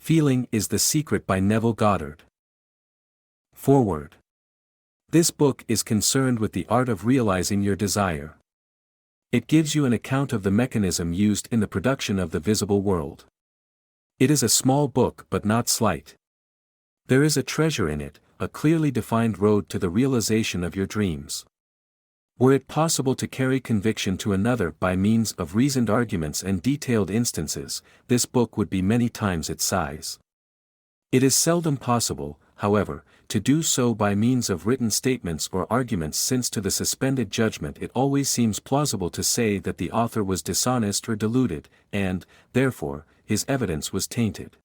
Feeling is the Secret by Neville Goddard. Foreword. This book is concerned with the art of realizing your desire. It gives you an account of the mechanism used in the production of the visible world. It is a small book but not slight. There is a treasure in it, a clearly defined road to the realization of your dreams. Were it possible to carry conviction to another by means of reasoned arguments and detailed instances, this book would be many times its size. It is seldom possible, however, to do so by means of written statements or arguments, since to the suspended judgment it always seems plausible to say that the author was dishonest or deluded, and, therefore, his evidence was tainted.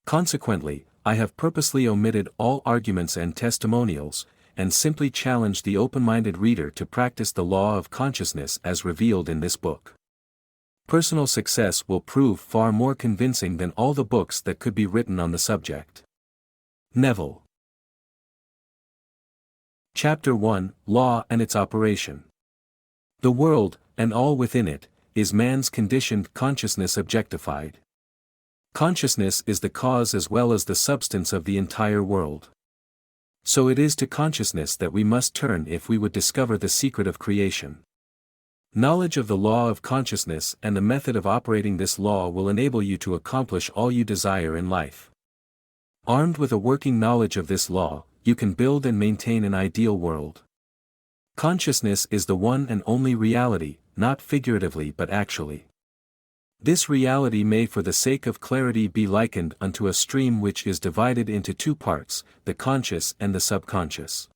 Consequently, I have purposely omitted all arguments and testimonials, and simply challenge the open-minded reader to practice the law of consciousness as revealed in this book. Personal success will prove far more convincing than all the books that could be written on the subject. Neville. Chapter 1: Law and its Operation. The world, and all within it, is man's conditioned consciousness objectified. Consciousness is the cause as well as the substance of the entire world. So it is to consciousness that we must turn if we would discover the secret of creation. Knowledge of the law of consciousness and the method of operating this law will enable you to accomplish all you desire in life. Armed with a working knowledge of this law, you can build and maintain an ideal world. Consciousness is the one and only reality, not figuratively but actually. This reality may for the sake of clarity be likened unto a stream which is divided into two parts, the conscious and the subconscious.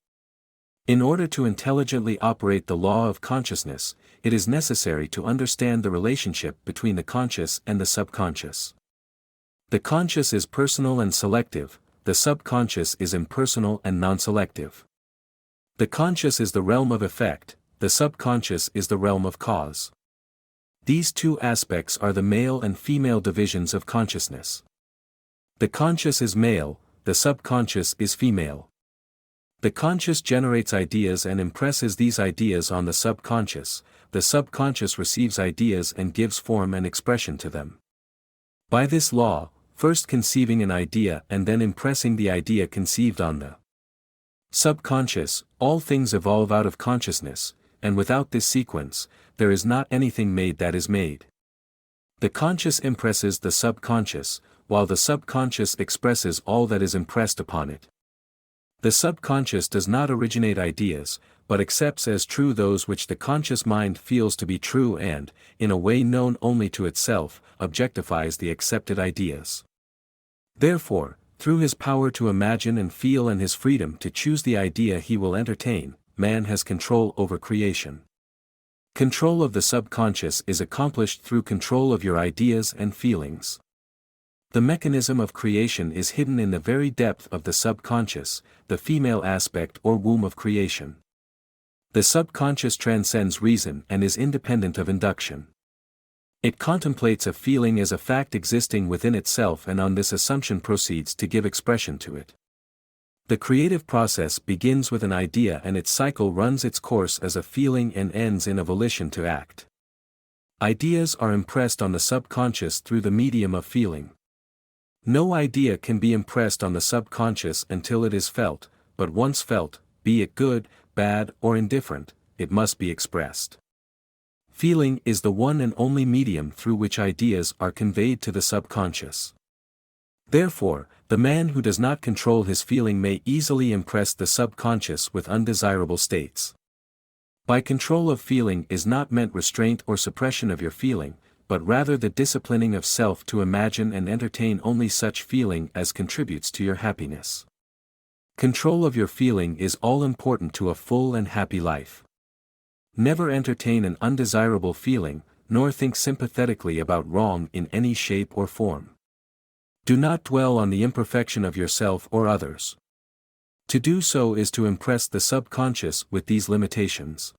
In order to intelligently operate the law of consciousness, it is necessary to understand the relationship between the conscious and the subconscious. The conscious is personal and selective, the subconscious is impersonal and non-selective. The conscious is the realm of effect, the subconscious is the realm of cause. These two aspects are the male and female divisions of consciousness. The conscious is male, the subconscious is female. The conscious generates ideas and impresses these ideas on the subconscious receives ideas and gives form and expression to them. By this law, first conceiving an idea and then impressing the idea conceived on the subconscious, all things evolve out of consciousness, and without this sequence, there is not anything made that is made. The conscious impresses the subconscious, while the subconscious expresses all that is impressed upon it. The subconscious does not originate ideas, but accepts as true those which the conscious mind feels to be true and, in a way known only to itself, objectifies the accepted ideas. Therefore, through his power to imagine and feel and his freedom to choose the idea he will entertain, man has control over creation. Control of the subconscious is accomplished through control of your ideas and feelings. The mechanism of creation is hidden in the very depth of the subconscious, the female aspect or womb of creation. The subconscious transcends reason and is independent of induction. It contemplates a feeling as a fact existing within itself and on this assumption proceeds to give expression to it. The creative process begins with an idea and its cycle runs its course as a feeling and ends in a volition to act. Ideas are impressed on the subconscious through the medium of feeling. No idea can be impressed on the subconscious until it is felt, but once felt, be it good, bad, or indifferent, it must be expressed. Feeling is the one and only medium through which ideas are conveyed to the subconscious. Therefore, the man who does not control his feeling may easily impress the subconscious with undesirable states. By control of feeling is not meant restraint or suppression of your feeling, but rather the disciplining of self to imagine and entertain only such feeling as contributes to your happiness. Control of your feeling is all important to a full and happy life. Never entertain an undesirable feeling, nor think sympathetically about wrong in any shape or form. Do not dwell on the imperfection of yourself or others. To do so is to impress the subconscious with these limitations.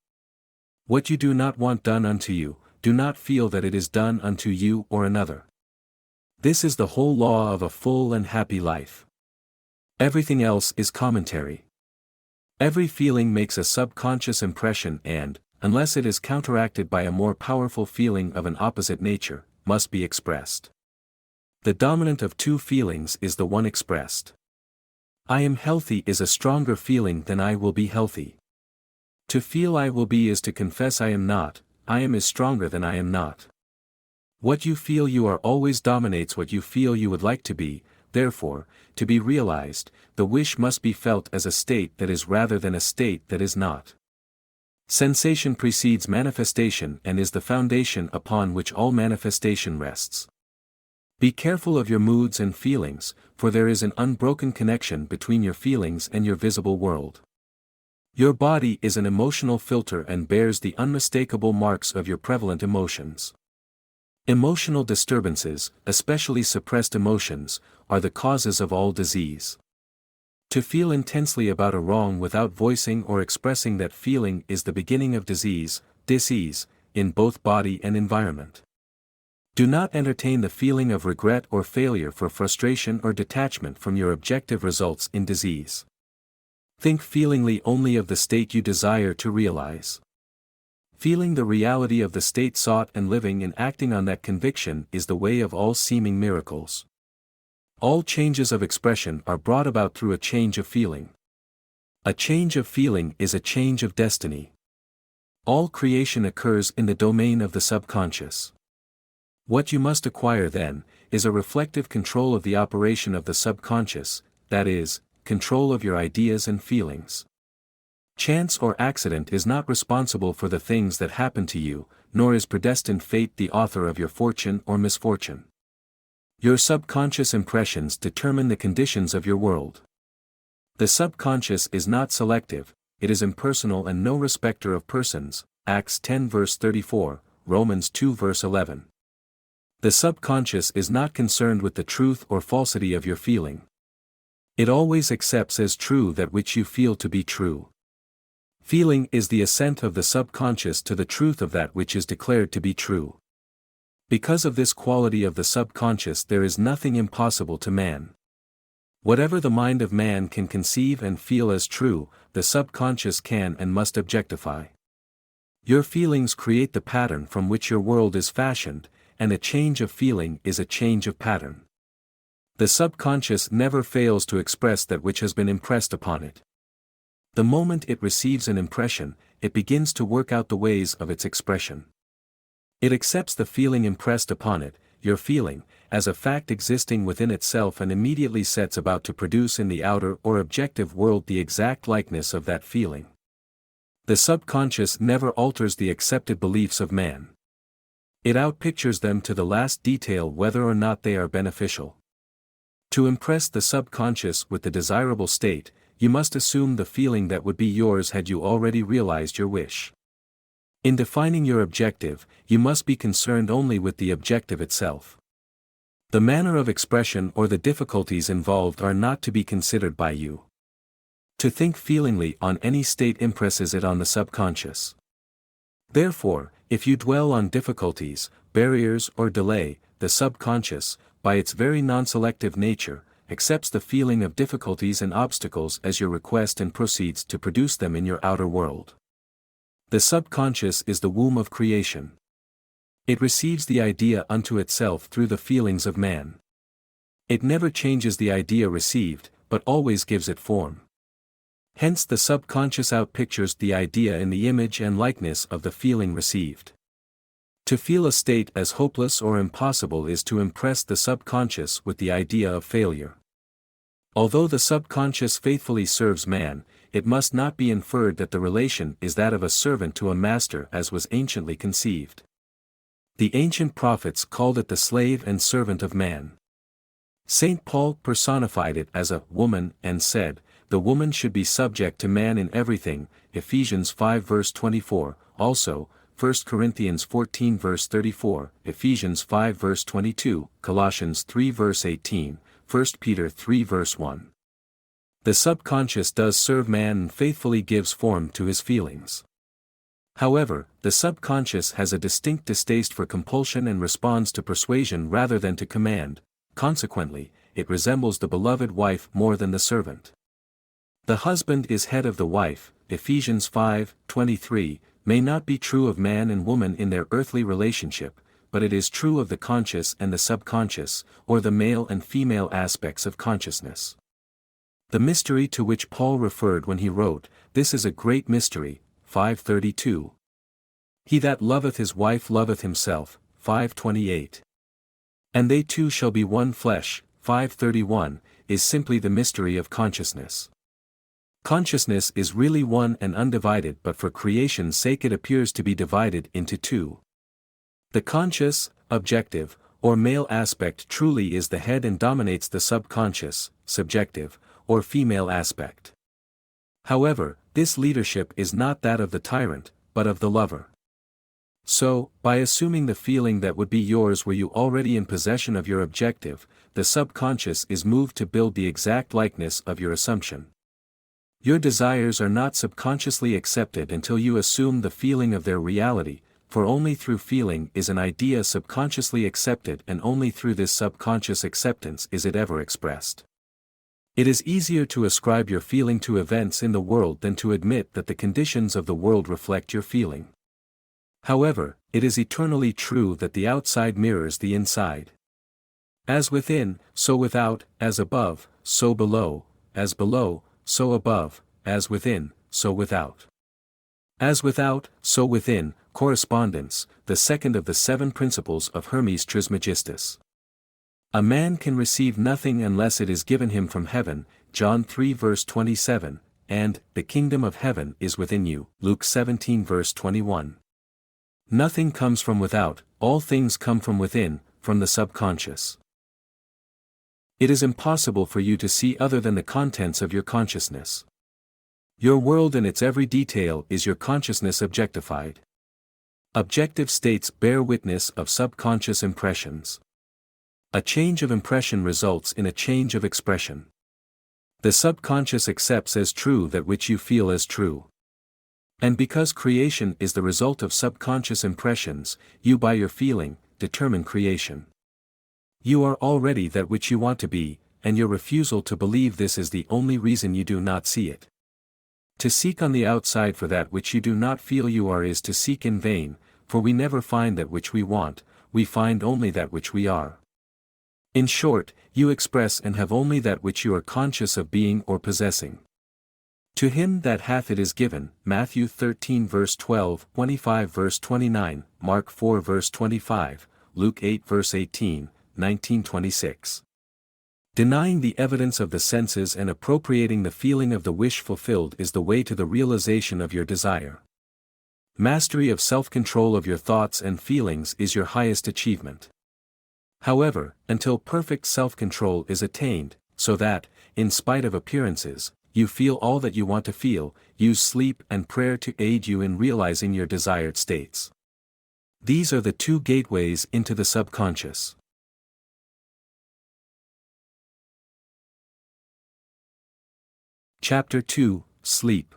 What you do not want done unto you, do not feel that it is done unto you or another. This is the whole law of a full and happy life. Everything else is commentary. Every feeling makes a subconscious impression and, unless it is counteracted by a more powerful feeling of an opposite nature, must be expressed. The dominant of two feelings is the one expressed. I am healthy is a stronger feeling than I will be healthy. To feel I will be is to confess I am not. I am is stronger than I am not. What you feel you are always dominates what you feel you would like to be. Therefore, to be realized, the wish must be felt as a state that is rather than a state that is not. Sensation precedes manifestation and is the foundation upon which all manifestation rests. Be careful of your moods and feelings, for there is an unbroken connection between your feelings and your visible world. Your body is an emotional filter and bears the unmistakable marks of your prevalent emotions. Emotional disturbances, especially suppressed emotions, are the causes of all disease. To feel intensely about a wrong without voicing or expressing that feeling is the beginning of disease, in both body and environment. Do not entertain the feeling of regret or failure for frustration or detachment from your objective results in disease. Think feelingly only of the state you desire to realize. Feeling the reality of the state sought and living and acting on that conviction is the way of all seeming miracles. All changes of expression are brought about through a change of feeling. A change of feeling is a change of destiny. All creation occurs in the domain of the subconscious. What you must acquire then, is a reflective control of the operation of the subconscious, that is, control of your ideas and feelings. Chance or accident is not responsible for the things that happen to you, nor is predestined fate the author of your fortune or misfortune. Your subconscious impressions determine the conditions of your world. The subconscious is not selective, it is impersonal and no respecter of persons, Acts 10 verse 34, Romans 2 verse 11. The subconscious is not concerned with the truth or falsity of your feeling. It always accepts as true that which you feel to be true. Feeling is the assent of the subconscious to the truth of that which is declared to be true. Because of this quality of the subconscious there is nothing impossible to man. Whatever the mind of man can conceive and feel as true, the subconscious can and must objectify. Your feelings create the pattern from which your world is fashioned, and a change of feeling is a change of pattern. The subconscious never fails to express that which has been impressed upon it. The moment it receives an impression, it begins to work out the ways of its expression. It accepts the feeling impressed upon it, your feeling, as a fact existing within itself and immediately sets about to produce in the outer or objective world the exact likeness of that feeling. The subconscious never alters the accepted beliefs of man. It outpictures them to the last detail whether or not they are beneficial. To impress the subconscious with the desirable state, you must assume the feeling that would be yours had you already realized your wish. In defining your objective, you must be concerned only with the objective itself. The manner of expression or the difficulties involved are not to be considered by you. To think feelingly on any state impresses it on the subconscious. Therefore, if you dwell on difficulties, barriers or delay, the subconscious, by its very non-selective nature, accepts the feeling of difficulties and obstacles as your request and proceeds to produce them in your outer world. The subconscious is the womb of creation. It receives the idea unto itself through the feelings of man. It never changes the idea received, but always gives it form. Hence the subconscious outpictures the idea in the image and likeness of the feeling received. To feel a state as hopeless or impossible is to impress the subconscious with the idea of failure. Although the subconscious faithfully serves man, it must not be inferred that the relation is that of a servant to a master as was anciently conceived. The ancient prophets called it the slave and servant of man. Saint Paul personified it as a woman and said, the woman should be subject to man in everything, Ephesians 5 verse 24, also, 1 Corinthians 14 verse 34, Ephesians 5 verse 22, Colossians 3 verse 18, 1 Peter 3 verse 1. The subconscious does serve man and faithfully gives form to his feelings. However, the subconscious has a distinct distaste for compulsion and responds to persuasion rather than to command, consequently, it resembles the beloved wife more than the servant. The husband is head of the wife, Ephesians 5:23, may not be true of man and woman in their earthly relationship, but it is true of the conscious and the subconscious, or the male and female aspects of consciousness. The mystery to which Paul referred when he wrote, "This is a great mystery," 5:32. "He that loveth his wife loveth himself," 5:28. "And they two shall be one flesh," 5:31, is simply the mystery of consciousness. Consciousness is really one and undivided, but for creation's sake it appears to be divided into two. The conscious, objective, or male aspect truly is the head and dominates the subconscious, subjective, or female aspect. However, this leadership is not that of the tyrant, but of the lover. So, by assuming the feeling that would be yours were you already in possession of your objective, the subconscious is moved to build the exact likeness of your assumption. Your desires are not subconsciously accepted until you assume the feeling of their reality, for only through feeling is an idea subconsciously accepted, and only through this subconscious acceptance is it ever expressed. It is easier to ascribe your feeling to events in the world than to admit that the conditions of the world reflect your feeling. However, it is eternally true that the outside mirrors the inside. As within, so without; as above, so below; as below, so above; as within, so without. As without, so within. Correspondence, the second of the 7 principles of Hermes Trismegistus. A man can receive nothing unless it is given him from heaven, John 3 verse 27, and, the kingdom of heaven is within you, Luke 17 verse 21. Nothing comes from without, all things come from within, from the subconscious. It is impossible for you to see other than the contents of your consciousness. Your world in its every detail is your consciousness objectified. Objective states bear witness of subconscious impressions. A change of impression results in a change of expression. The subconscious accepts as true that which you feel as true. And because creation is the result of subconscious impressions, you by your feeling, determine creation. You are already that which you want to be, and your refusal to believe this is the only reason you do not see it. To seek on the outside for that which you do not feel you are is to seek in vain, for we never find that which we want, we find only that which we are. In short, you express and have only that which you are conscious of being or possessing. To him that hath it is given, Matthew 13 verse 12, 25 verse 29, Mark 4 verse 25, Luke 8 verse 18, 19:26. Denying the evidence of the senses and appropriating the feeling of the wish fulfilled is the way to the realization of your desire. Mastery of self-control of your thoughts and feelings is your highest achievement. However, until perfect self-control is attained, so that, in spite of appearances, you feel all that you want to feel, use sleep and prayer to aid you in realizing your desired states. These are the 2 gateways into the subconscious. Chapter 2, Sleep.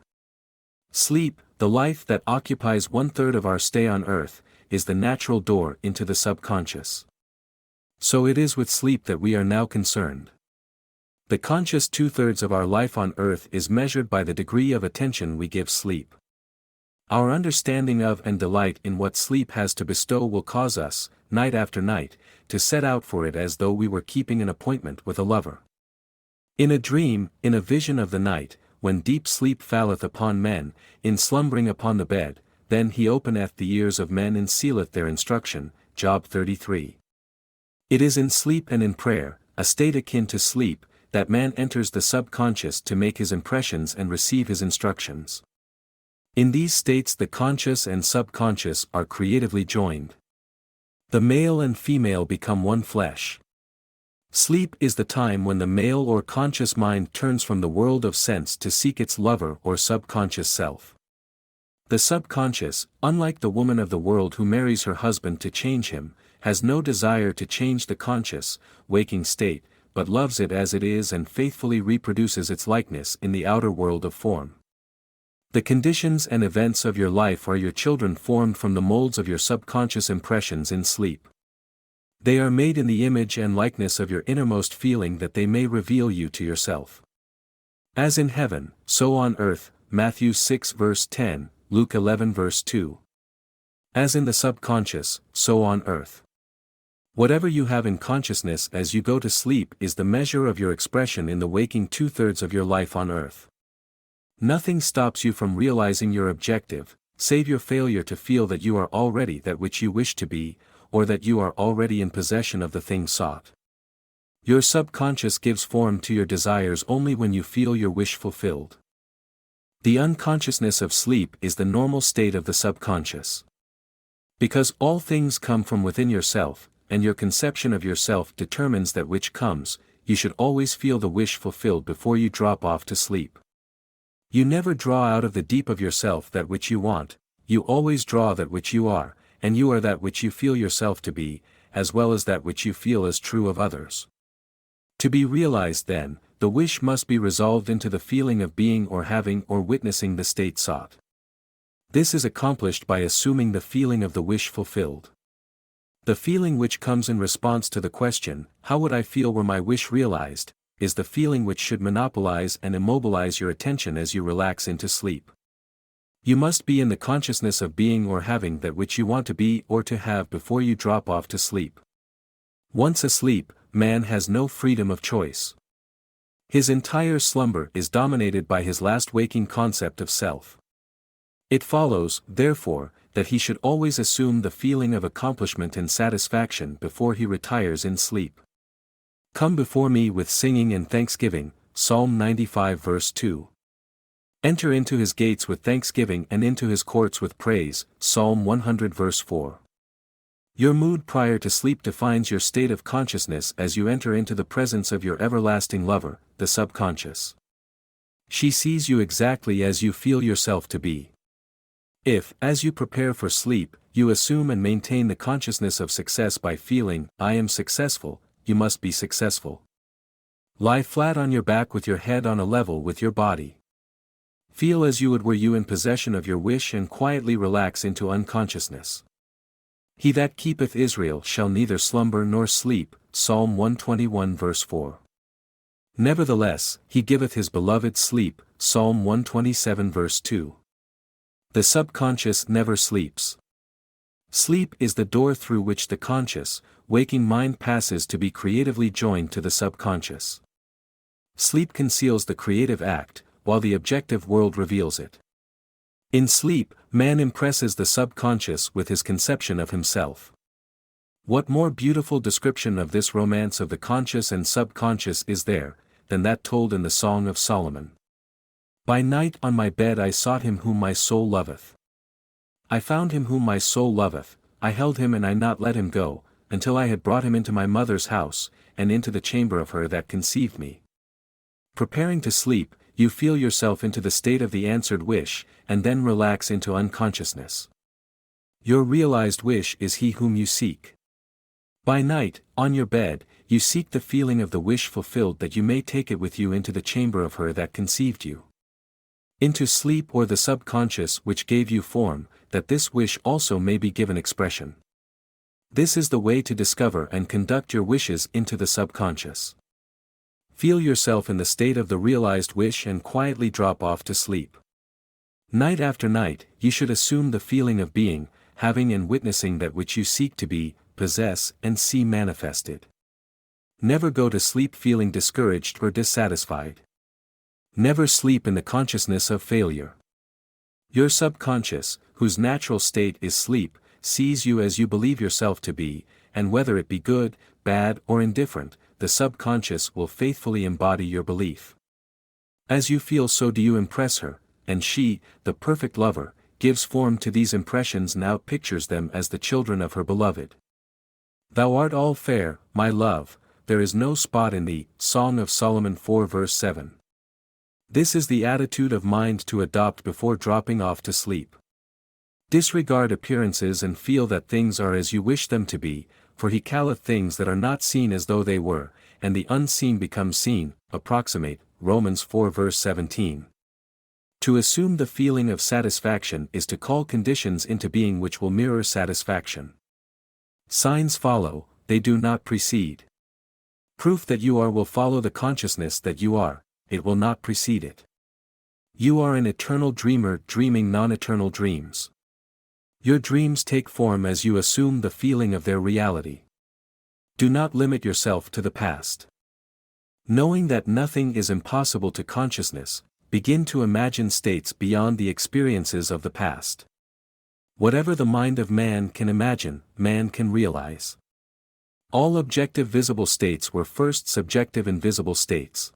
Sleep, the life that occupies 1/3 of our stay on earth, is the natural door into the subconscious. So it is with sleep that we are now concerned. The conscious 2/3 of our life on earth is measured by the degree of attention we give sleep. Our understanding of and delight in what sleep has to bestow will cause us, night after night, to set out for it as though we were keeping an appointment with a lover. In a dream, in a vision of the night, when deep sleep falleth upon men, in slumbering upon the bed, then he openeth the ears of men and sealeth their instruction, Job 33. It is in sleep and in prayer, a state akin to sleep, that man enters the subconscious to make his impressions and receive his instructions. In these states the conscious and subconscious are creatively joined. The male and female become one flesh. Sleep is the time when the male or conscious mind turns from the world of sense to seek its lover or subconscious self. The subconscious, unlike the woman of the world who marries her husband to change him, has no desire to change the conscious, waking state, but loves it as it is and faithfully reproduces its likeness in the outer world of form. The conditions and events of your life are your children formed from the molds of your subconscious impressions in sleep. They are made in the image and likeness of your innermost feeling that they may reveal you to yourself. As in heaven, so on earth, Matthew 6 verse 10, Luke 11 verse 2. As in the subconscious, so on earth. Whatever you have in consciousness as you go to sleep is the measure of your expression in the waking 2/3 of your life on earth. Nothing stops you from realizing your objective, save your failure to feel that you are already that which you wish to be, or that you are already in possession of the thing sought. Your subconscious gives form to your desires only when you feel your wish fulfilled. The unconsciousness of sleep is the normal state of the subconscious. Because all things come from within yourself, and your conception of yourself determines that which comes, you should always feel the wish fulfilled before you drop off to sleep. You never draw out of the deep of yourself that which you want, you always draw that which you are, and you are that which you feel yourself to be, as well as that which you feel as true of others. To be realized then, the wish must be resolved into the feeling of being or having or witnessing the state sought. This is accomplished by assuming the feeling of the wish fulfilled. The feeling which comes in response to the question, how would I feel were my wish realized, is the feeling which should monopolize and immobilize your attention as you relax into sleep. You must be in the consciousness of being or having that which you want to be or to have before you drop off to sleep. Once asleep, man has no freedom of choice. His entire slumber is dominated by his last waking concept of self. It follows, therefore, that he should always assume the feeling of accomplishment and satisfaction before he retires in sleep. Come before me with singing and thanksgiving, Psalm 95 verse 2. Enter into his gates with thanksgiving and into his courts with praise, Psalm 100 verse 4. Your mood prior to sleep defines your state of consciousness as you enter into the presence of your everlasting lover, the subconscious. She sees you exactly as you feel yourself to be. If, as you prepare for sleep, you assume and maintain the consciousness of success by feeling, I am successful, you must be successful. Lie flat on your back with your head on a level with your body. Feel as you would were you in possession of your wish and quietly relax into unconsciousness. He that keepeth Israel shall neither slumber nor sleep, Psalm 121 verse 4. Nevertheless, he giveth his beloved sleep, Psalm 127 verse 2. The subconscious never sleeps. Sleep is the door through which the conscious, waking mind passes to be creatively joined to the subconscious. Sleep conceals the creative act, while the objective world reveals it. In sleep, man impresses the subconscious with his conception of himself. What more beautiful description of this romance of the conscious and subconscious is there, than that told in the Song of Solomon? By night on my bed I sought him whom my soul loveth. I found him whom my soul loveth, I held him and I not let him go, until I had brought him into my mother's house, and into the chamber of her that conceived me. Preparing to sleep, you feel yourself into the state of the answered wish, and then relax into unconsciousness. Your realized wish is he whom you seek. By night, on your bed, you seek the feeling of the wish fulfilled that you may take it with you into the chamber of her that conceived you. Into sleep or the subconscious which gave you form, that this wish also may be given expression. This is the way to discover and conduct your wishes into the subconscious. Feel yourself in the state of the realized wish and quietly drop off to sleep. Night after night, you should assume the feeling of being, having and witnessing that which you seek to be, possess and see manifested. Never go to sleep feeling discouraged or dissatisfied. Never sleep in the consciousness of failure. Your subconscious, whose natural state is sleep, sees you as you believe yourself to be, and whether it be good, bad or indifferent, the subconscious will faithfully embody your belief. As you feel so do you impress her, and she, the perfect lover, gives form to these impressions and outpictures them as the children of her beloved. Thou art all fair, my love, there is no spot in thee, Song of Solomon 4 verse 7. This is the attitude of mind to adopt before dropping off to sleep. Disregard appearances and feel that things are as you wish them to be, for he calleth things that are not seen as though they were, and the unseen become seen, approximate, Romans 4 verse 17. To assume the feeling of satisfaction is to call conditions into being which will mirror satisfaction. Signs follow, they do not precede. Proof that you are will follow the consciousness that you are, it will not precede it. You are an eternal dreamer dreaming non-eternal dreams. Your dreams take form as you assume the feeling of their reality. Do not limit yourself to the past. Knowing that nothing is impossible to consciousness, begin to imagine states beyond the experiences of the past. Whatever the mind of man can imagine, man can realize. All objective visible states were first subjective invisible states.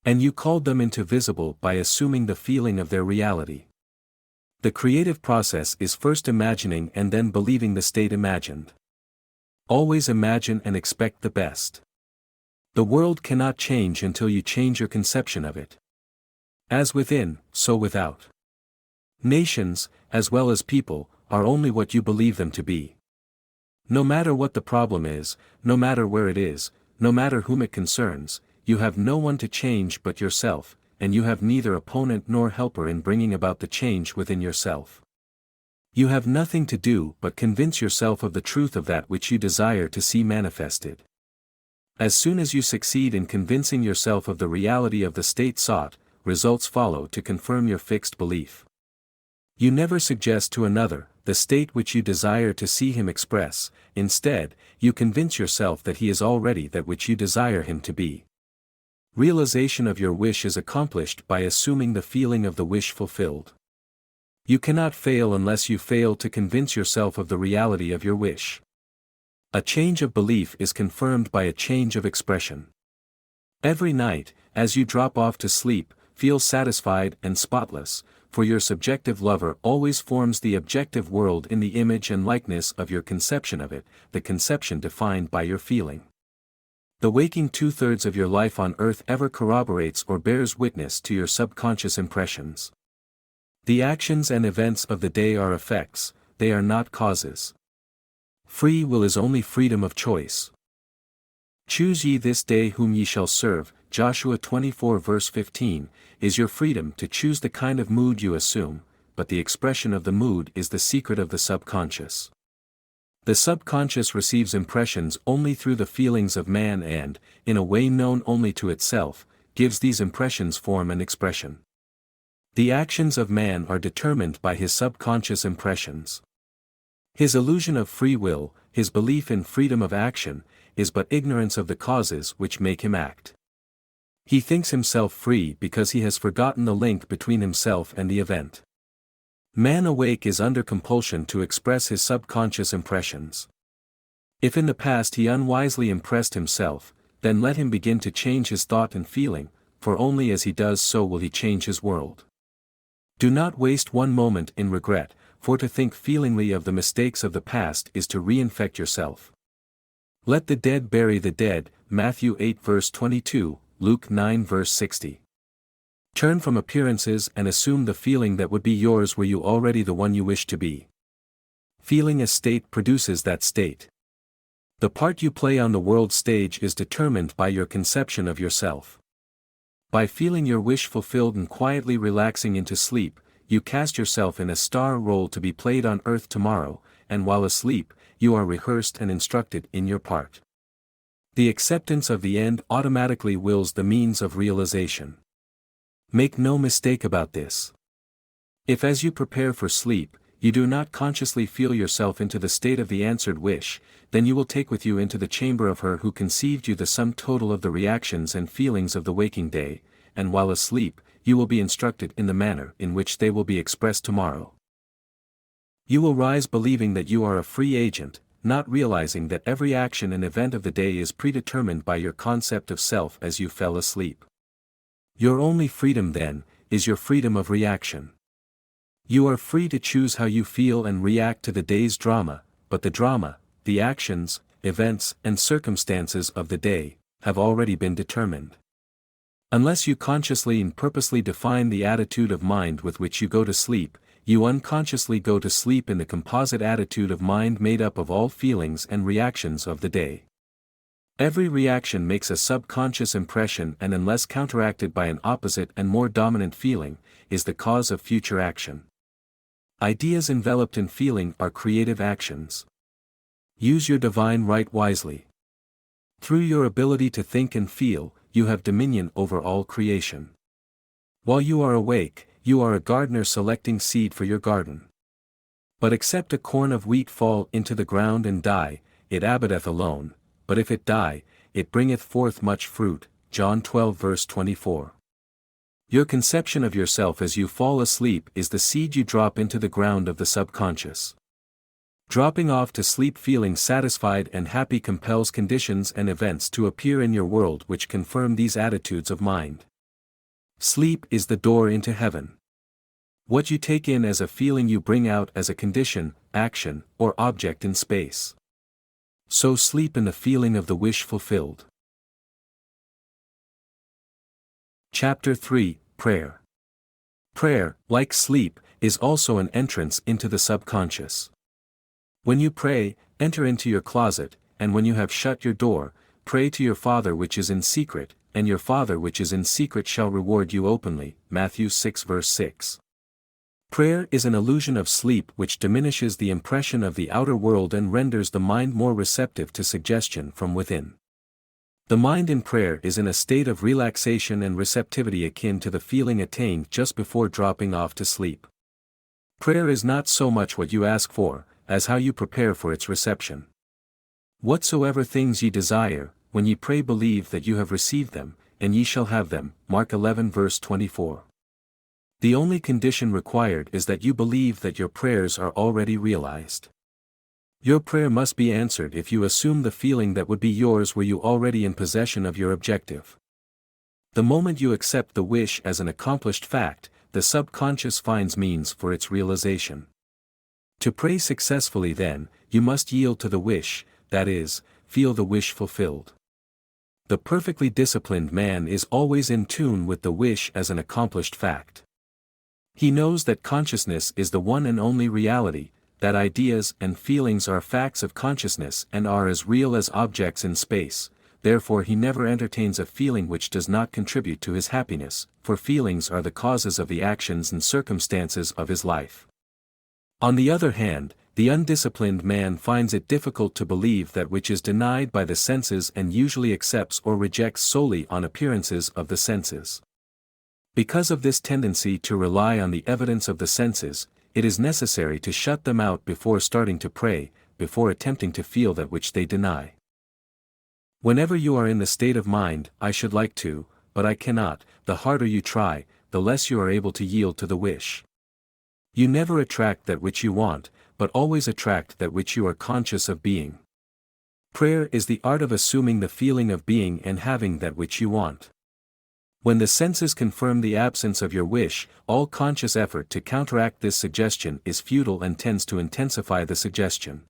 And you called them into visible by assuming the feeling of their reality. The creative process is first imagining and then believing the state imagined. Always imagine and expect the best. The world cannot change until you change your conception of it. As within, so without. Nations, as well as people, are only what you believe them to be. No matter what the problem is, no matter where it is, no matter whom it concerns, you have no one to change but yourself, and you have neither opponent nor helper in bringing about the change within yourself. You have nothing to do but convince yourself of the truth of that which you desire to see manifested. As soon as you succeed in convincing yourself of the reality of the state sought, results follow to confirm your fixed belief. You never suggest to another the state which you desire to see him express. Instead, you convince yourself that he is already that which you desire him to be. Realization of your wish is accomplished by assuming the feeling of the wish fulfilled. You cannot fail unless you fail to convince yourself of the reality of your wish. A change of belief is confirmed by a change of expression. Every night, as you drop off to sleep, feel satisfied and spotless, for your subjective lover always forms the objective world in the image and likeness of your conception of it, the conception defined by your feeling. The waking 2/3 of your life on earth ever corroborates or bears witness to your subconscious impressions. The actions and events of the day are effects, they are not causes. Free will is only freedom of choice. Choose ye this day whom ye shall serve, Joshua 24 verse 15, is your freedom to choose the kind of mood you assume, but the expression of the mood is the secret of the subconscious. The subconscious receives impressions only through the feelings of man and, in a way known only to itself, gives these impressions form and expression. The actions of man are determined by his subconscious impressions. His illusion of free will, his belief in freedom of action, is but ignorance of the causes which make him act. He thinks himself free because he has forgotten the link between himself and the event. Man awake is under compulsion to express his subconscious impressions. If in the past he unwisely impressed himself, then let him begin to change his thought and feeling, for only as he does so will he change his world. Do not waste one moment in regret, for to think feelingly of the mistakes of the past is to reinfect yourself. Let the dead bury the dead, Matthew 8 verse 22, Luke 9 verse 60. Turn from appearances and assume the feeling that would be yours were you already the one you wish to be. Feeling a state produces that state. The part you play on the world stage is determined by your conception of yourself. By feeling your wish fulfilled and quietly relaxing into sleep, you cast yourself in a star role to be played on earth tomorrow, and while asleep, you are rehearsed and instructed in your part. The acceptance of the end automatically wills the means of realization. Make no mistake about this. If as you prepare for sleep, you do not consciously feel yourself into the state of the answered wish, then you will take with you into the chamber of her who conceived you the sum total of the reactions and feelings of the waking day, and while asleep, you will be instructed in the manner in which they will be expressed tomorrow. You will rise believing that you are a free agent, not realizing that every action and event of the day is predetermined by your concept of self as you fell asleep. Your only freedom then, is your freedom of reaction. You are free to choose how you feel and react to the day's drama, but the drama, the actions, events and circumstances of the day, have already been determined. Unless you consciously and purposely define the attitude of mind with which you go to sleep, you unconsciously go to sleep in the composite attitude of mind made up of all feelings and reactions of the day. Every reaction makes a subconscious impression and unless counteracted by an opposite and more dominant feeling, is the cause of future action. Ideas enveloped in feeling are creative actions. Use your divine right wisely. Through your ability to think and feel, you have dominion over all creation. While you are awake, you are a gardener selecting seed for your garden. But except a corn of wheat fall into the ground and die, it abideth alone, but if it die, it bringeth forth much fruit. John 12 verse 24. Your conception of yourself as you fall asleep is the seed you drop into the ground of the subconscious. Dropping off to sleep feeling satisfied and happy compels conditions and events to appear in your world which confirm these attitudes of mind. Sleep is the door into heaven. What you take in as a feeling you bring out as a condition, action, or object in space. So sleep in the feeling of the wish fulfilled. Chapter 3, Prayer. Prayer, like sleep, is also an entrance into the subconscious. When you pray, enter into your closet, and when you have shut your door, pray to your Father which is in secret, and your Father which is in secret shall reward you openly. Matthew 6 verse 6. Prayer is an illusion of sleep which diminishes the impression of the outer world and renders the mind more receptive to suggestion from within. The mind in prayer is in a state of relaxation and receptivity akin to the feeling attained just before dropping off to sleep. Prayer is not so much what you ask for, as how you prepare for its reception. Whatsoever things ye desire, when ye pray believe that you have received them, and ye shall have them. Mark 11 verse 24. The only condition required is that you believe that your prayers are already realized. Your prayer must be answered if you assume the feeling that would be yours were you already in possession of your objective. The moment you accept the wish as an accomplished fact, the subconscious finds means for its realization. To pray successfully then, you must yield to the wish, that is, feel the wish fulfilled. The perfectly disciplined man is always in tune with the wish as an accomplished fact. He knows that consciousness is the one and only reality, that ideas and feelings are facts of consciousness and are as real as objects in space, therefore he never entertains a feeling which does not contribute to his happiness, for feelings are the causes of the actions and circumstances of his life. On the other hand, the undisciplined man finds it difficult to believe that which is denied by the senses and usually accepts or rejects solely on appearances of the senses. Because of this tendency to rely on the evidence of the senses, it is necessary to shut them out before starting to pray, before attempting to feel that which they deny. Whenever you are in the state of mind, I should like to, but I cannot, the harder you try, the less you are able to yield to the wish. You never attract that which you want, but always attract that which you are conscious of being. Prayer is the art of assuming the feeling of being and having that which you want. When the senses confirm the absence of your wish, all conscious effort to counteract this suggestion is futile and tends to intensify the suggestion.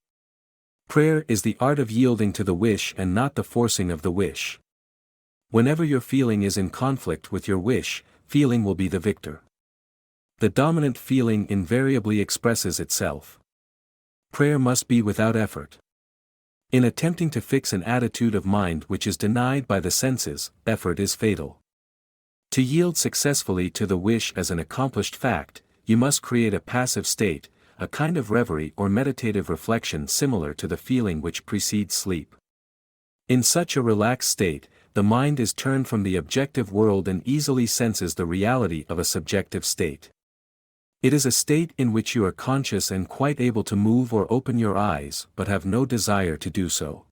Prayer is the art of yielding to the wish and not the forcing of the wish. Whenever your feeling is in conflict with your wish, feeling will be the victor. The dominant feeling invariably expresses itself. Prayer must be without effort. In attempting to fix an attitude of mind which is denied by the senses, effort is fatal. To yield successfully to the wish as an accomplished fact, you must create a passive state, a kind of reverie or meditative reflection similar to the feeling which precedes sleep. In such a relaxed state, the mind is turned from the objective world and easily senses the reality of a subjective state. It is a state in which you are conscious and quite able to move or open your eyes but have no desire to do so.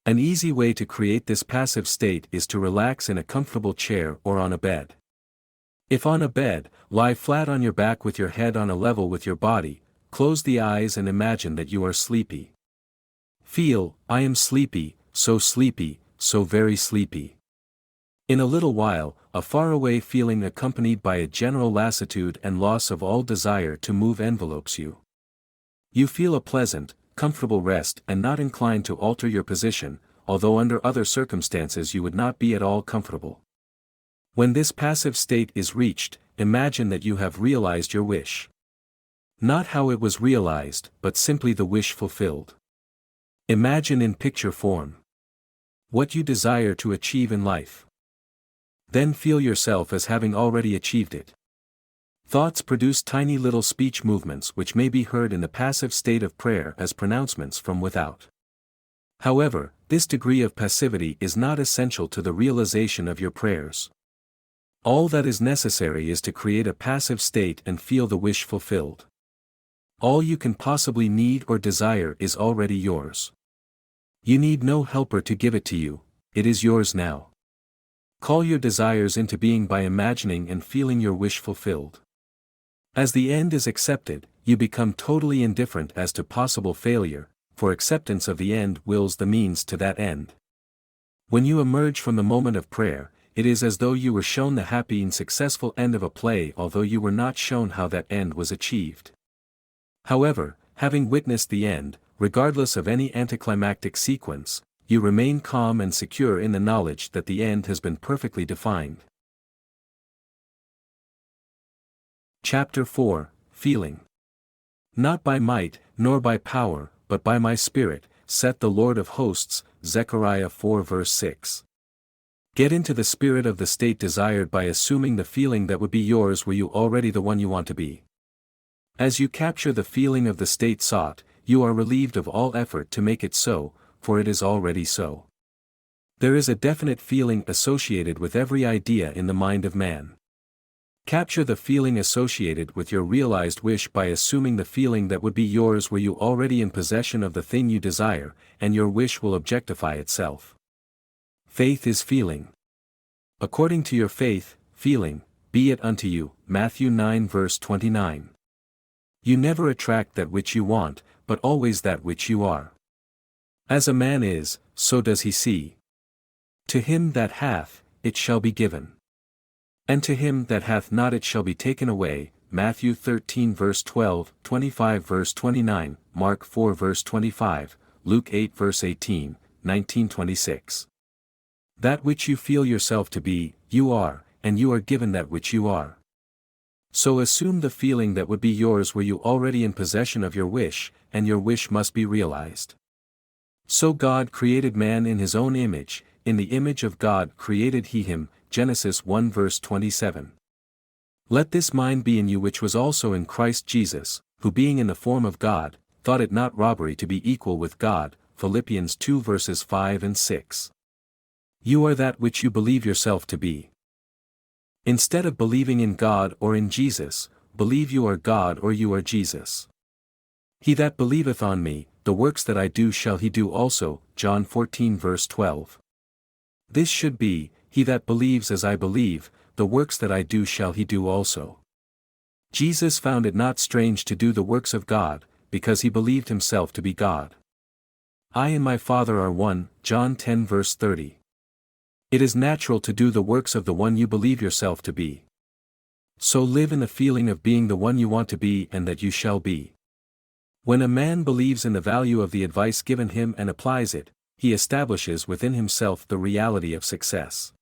An easy way to create this passive state is to relax in a comfortable chair or on a bed. If on a bed, lie flat on your back with your head on a level with your body, close the eyes and imagine that you are sleepy. Feel, I am sleepy, so very sleepy. In a little while, a faraway feeling accompanied by a general lassitude and loss of all desire to move envelopes you. You feel a pleasant, comfortable rest and not inclined to alter your position, although under other circumstances you would not be at all comfortable. When this passive state is reached, imagine that you have realized your wish. Not how it was realized, but simply the wish fulfilled. Imagine in picture form what you desire to achieve in life. Then feel yourself as having already achieved it. Thoughts produce tiny little speech movements which may be heard in the passive state of prayer as pronouncements from without. However, this degree of passivity is not essential to the realization of your prayers. All that is necessary is to create a passive state and feel the wish fulfilled. All you can possibly need or desire is already yours. You need no helper to give it to you, it is yours now. Call your desires into being by imagining and feeling your wish fulfilled. As the end is accepted, you become totally indifferent as to possible failure, for acceptance of the end wills the means to that end. When you emerge from the moment of prayer, it is as though you were shown the happy and successful end of a play, although you were not shown how that end was achieved. However, having witnessed the end, regardless of any anticlimactic sequence, you remain calm and secure in the knowledge that the end has been perfectly defined. Chapter 4, Feeling. Not by might, nor by power, but by my Spirit, saith the Lord of hosts, Zechariah 4 verse 6. Get into the spirit of the state desired by assuming the feeling that would be yours were you already the one you want to be. As you capture the feeling of the state sought, you are relieved of all effort to make it so, for it is already so. There is a definite feeling associated with every idea in the mind of man. Capture the feeling associated with your realized wish by assuming the feeling that would be yours were you already in possession of the thing you desire, and your wish will objectify itself. Faith is feeling. According to your faith, feeling, be it unto you, Matthew 9 verse 29. You never attract that which you want, but always that which you are. As a man is, so does he see. To him that hath, it shall be given. And to him that hath not it shall be taken away, Matthew 13 verse 12, 25 verse 29, Mark 4 verse 25, Luke 8 verse 18, 19:26. That which you feel yourself to be, you are, and you are given that which you are. So assume the feeling that would be yours were you already in possession of your wish, and your wish must be realized. So God created man in his own image, in the image of God created he him, Genesis 1 verse 27. Let this mind be in you which was also in Christ Jesus, who being in the form of God, thought it not robbery to be equal with God, Philippians 2 verses 5 and 6. You are that which you believe yourself to be. Instead of believing in God or in Jesus, believe you are God or you are Jesus. He that believeth on me, the works that I do shall he do also, John 14 verse 12. This should be, he that believes as I believe, the works that I do shall he do also. Jesus found it not strange to do the works of God, because he believed himself to be God. I and my Father are one, John 10 verse 30. It is natural to do the works of the one you believe yourself to be. So live in the feeling of being the one you want to be and that you shall be. When a man believes in the value of the advice given him and applies it, he establishes within himself the reality of success.